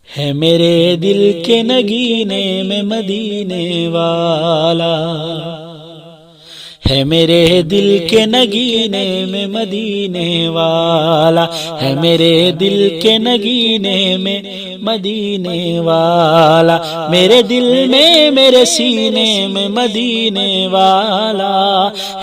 ہے میرے دل کے نگینے میں مدینے والا، ہے میرے دل کے نگینے میں مدینے والا، ہے میرے دل کے نگینے میں مدینے والا، میرے دل میں میرے سینے میں مدینے والا،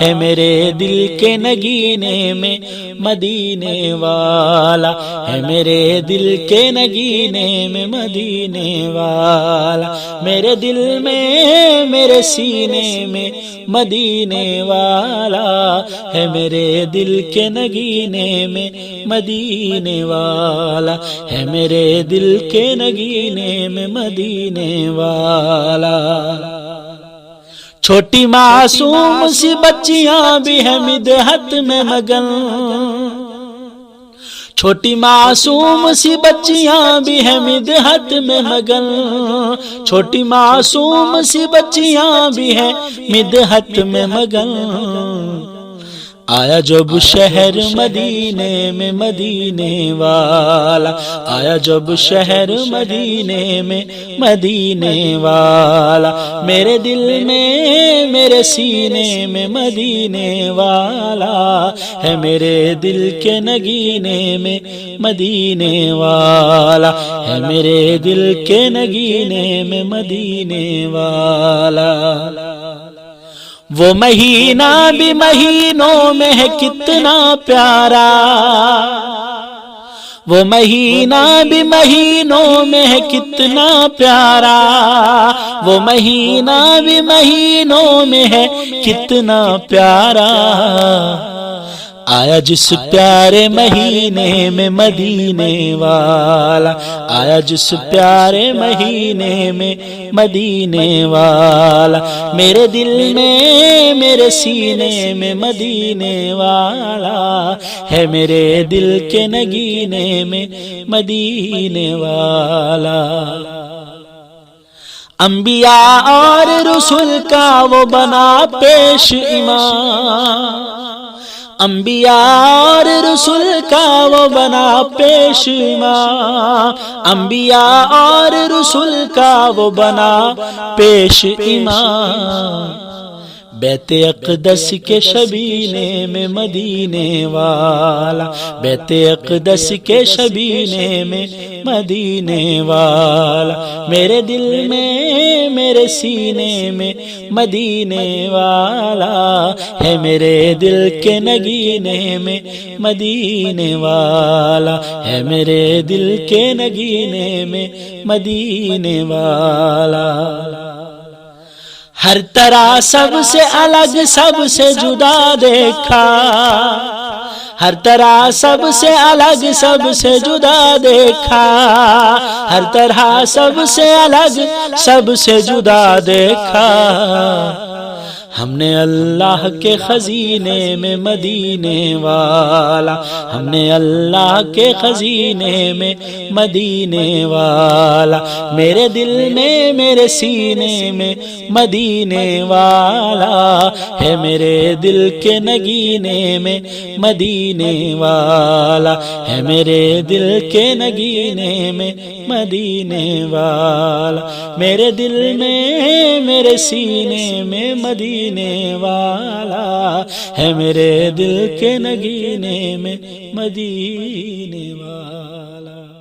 ہے میرے دل کے نگینے میں مدینے والا، ہے میرے دل کے نگینے میں مدینے والا، میرے دل میں میرے سینے میں مدینے والا، ہے میرے دل کے نگینے میں مدینے والا، ہے میرے دل کے نگینے میں مدینے والا۔ چھوٹی معصوم سی بچیاں بھی ہیں مدحت میں مگن، چھوٹی معصوم سی بچیاں بھی ہیں مدحت میں مگن، چھوٹی معصوم سی بچیاں بھی ہیں مدحت میں مگن، آیا جب شہر مدینے میں مدینے والا، آیا جب شہر مدینے میں مدینے والا، میرے دل میں میرے سینے میں مدینے والا، ہے میرے دل کے نگینے میں مدینے والا، ہے میرے دل کے نگینے میں مدینے والا۔ وہ مہینہ بھی مہینوں میں ہے کتنا پیارا، وہ مہینہ بھی مہینوں میں ہے کتنا پیارا، وہ مہینہ بھی مہینوں میں ہے کتنا پیارا، آیا جس پیارے مہینے میں مدینے والا، آیا جس پیارے مہینے میں مدینے والا، میرے دل میں میرے سینے میں مدینے والا، ہے میرے دل کے نگینے میں مدینے والا۔ انبیاء اور رسول کا وہ بنا پیش امام، انبیاء اور رسول کا وہ بنا پیش امام، انبیاء اور رسول کا وہ بنا پیش امام، بیت اقدس کے شبینے میں مدینے والا، بیت اقدس کے شبینے میں مدینے والا، میرے دل میں میرے سینے میں مدینے والا، ہے میرے دل کے نگینے میں مدینے والا، ہے میرے دل کے نگینے میں مدینے والا۔ ہر طرح سب سے الگ سب سے جدا دیکھا، ہر طرح سب سے الگ سب سے جدا دیکھا، ہر طرح سب سے الگ سب سے جدا دیکھا، ہم نے اللہ کے خزینے میں مدینے والا، ہم نے اللہ کے خزینے میں مدینے والا، میرے دل میں میرے سینے میں مدینے والا، ہے میرے دل کے نگینے میں مدینے والا، ہے میرے دل کے نگینے میں مدینے والا، میرے دل میں میرے سینے میں مدینے والا، ہے میرے دل کے نگینے میں مدینے والا۔